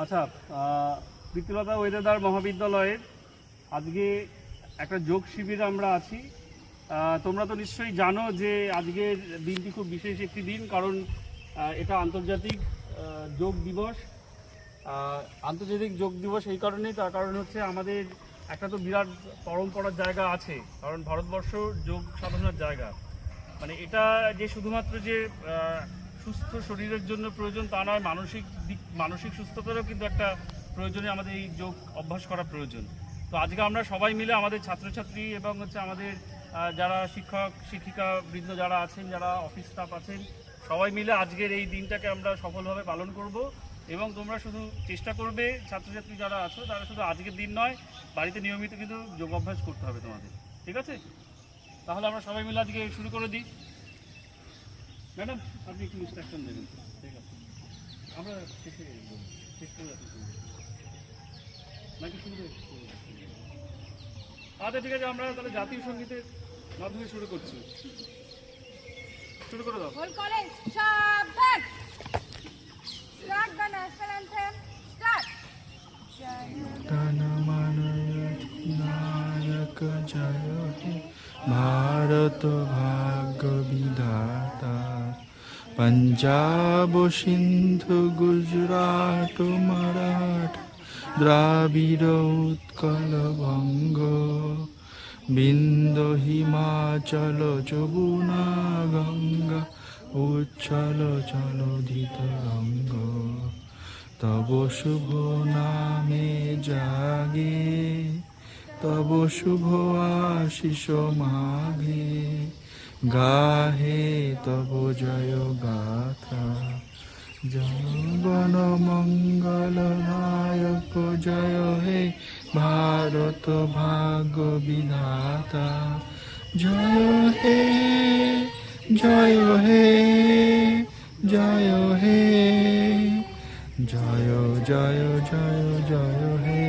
আচ্ছা, প্রীতিলতা ওয়েদেদার মহাবিদ্যালয়ের আজকে একটা যোগ শিবির আমরা আছি। তোমরা তো নিশ্চয়ই জানো যে আজকের দিনটি খুব বিশেষ একটি দিন, কারণ এটা আন্তর্জাতিক যোগ দিবস। আন্তর্জাতিক যোগ দিবস এই কারণেই, তার কারণ হচ্ছে আমাদের একটা তো বিরাট পরম্পরার জায়গা আছে, কারণ ভারতবর্ষ যোগ সাধনার জায়গা। মানে এটা যে শুধুমাত্র যে সুস্থ শরীরের জন্য প্রয়োজন তা নয়, মানসিক সুস্থতারও কিন্তু একটা প্রয়োজনে আমাদের এই যোগ অভ্যাস করা প্রয়োজন। তো আজকে আমরা সবাই মিলে আমাদের ছাত্রছাত্রী এবং হচ্ছে আমাদের যারা শিক্ষক শিক্ষিকা বৃন্দ যারা আছেন, যারা অফিস স্টাফ আছেন, সবাই মিলে আজকের এই দিনটাকে আমরা সফলভাবে পালন করব। এবং তোমরা শুধু চেষ্টা করবে, ছাত্রছাত্রী যারা আছো তারা শুধু আজকের দিন নয়, বাড়িতে নিয়মিত কিন্তু যোগ অভ্যাস করতে হবে তোমাদের, ঠিক আছে? তাহলে আমরা সবাই মিলে আজকে শুরু করে দিই। ম্যাডাম, আপনি একটু ইনস্ট্রাকশন দেবেন। ঠিক আছে, আমরা শেষ করে যাচ্ছি নাকি শুরু করে? আচ্ছা ঠিক আছে, আমরা তাহলে জাতীয় সঙ্গীতের মাধ্যমে শুরু করছি। শুরু করে দাও। নায়ক জয় হে ভারত ভাগ্য বিধাতা, পঞ্জাব সিন্ধু গুজরাট মারাঠা দ্রাবিড় উৎকল বঙ্গ, বিন্ধ্য হিমাচল যমুনা গঙ্গা উচ্ছল জলধিত রঙ্গ, তব শুভ নামে জাগে, তব শুভ আশিস মাগে, গাহে তব জয় গাথা, জনগণ মঙ্গল নায়ক জয় হে ভারত ভাগ্য বিধাতা, জয় হে জয় হে জয় হে জয় জয় জয় জয় হে।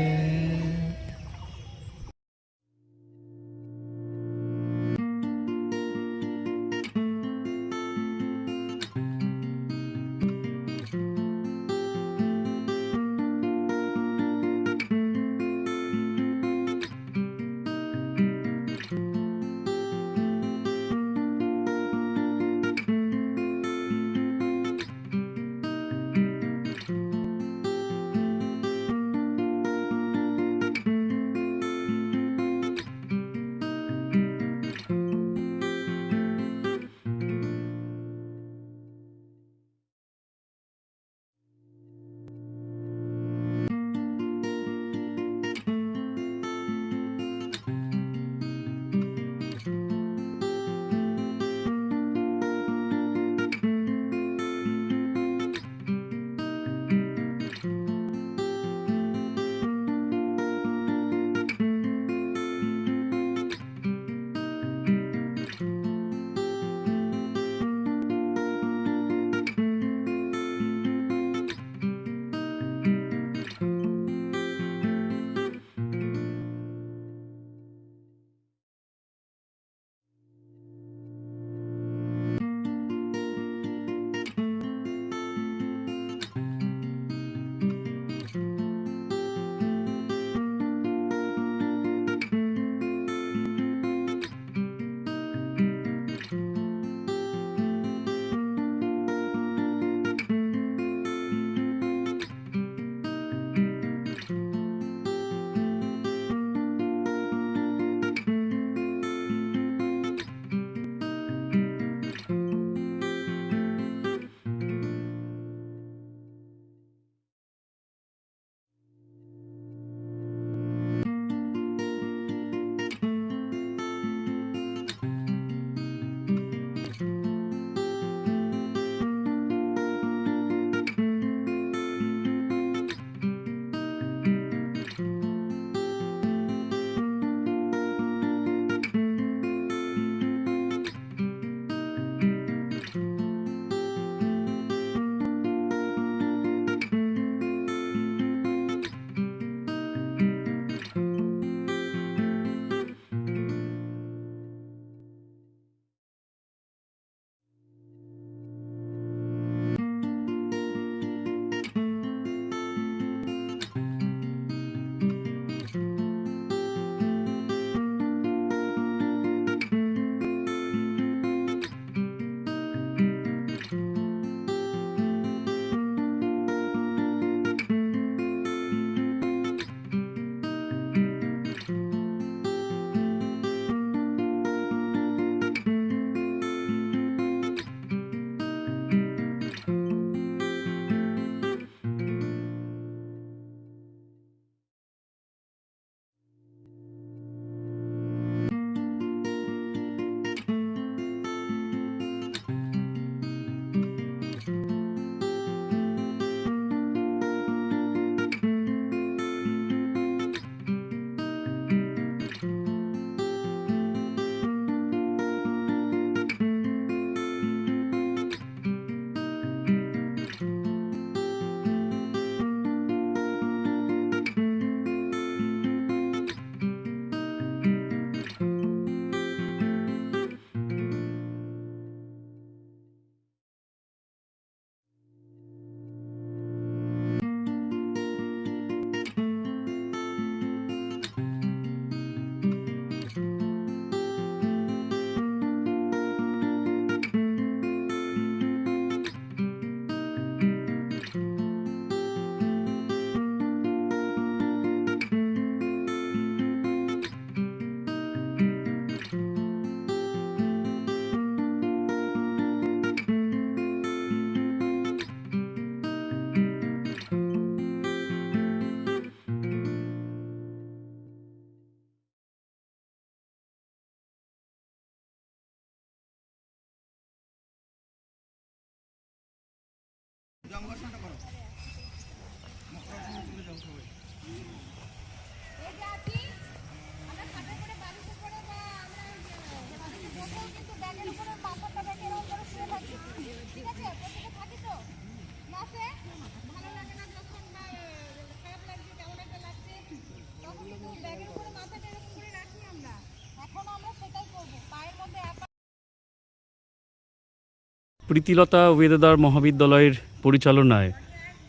প্রীতিলতা ওয়েদাদার মহাবিদ্যালয়ের পরিচালনায়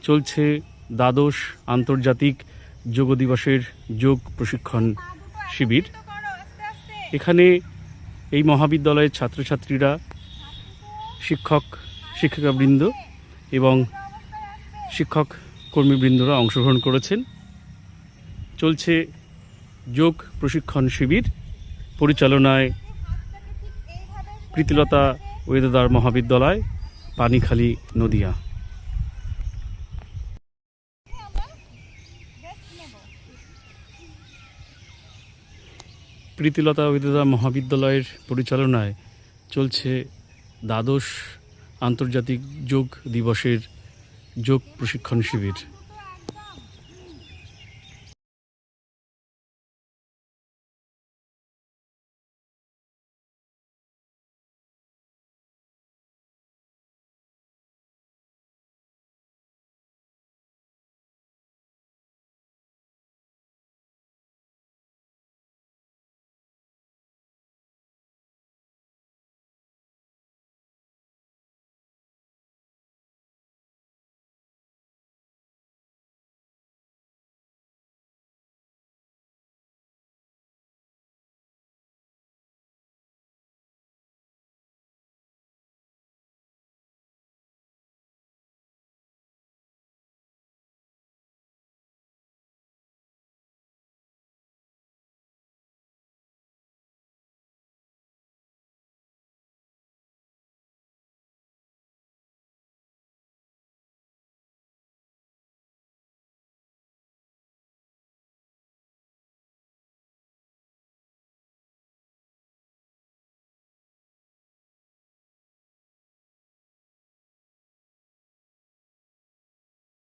চলছে দ্বাদশ আন্তর্জাতিক যোগ দিবসের যোগ প্রশিক্ষণ শিবির। এখানে এই মহাবিদ্যালয়ের ছাত্রছাত্রীরা, শিক্ষক শিক্ষিকাবৃন্দ এবং শিক্ষক কর্মীবৃন্দরা অংশগ্রহণ করেছেন। চলছে যোগ প্রশিক্ষণ শিবির, পরিচালনায় প্রীতিলতা ওয়েদাদার মহাবিদ্যালয়, পানিখালি, নদিয়া। প্রীতিলতা ওয়েদাদার মহাবিদ্যালয়ের পরিচালনায় চলছে দ্বাদশ আন্তর্জাতিক যোগ দিবসের যোগ প্রশিক্ষণ শিবির।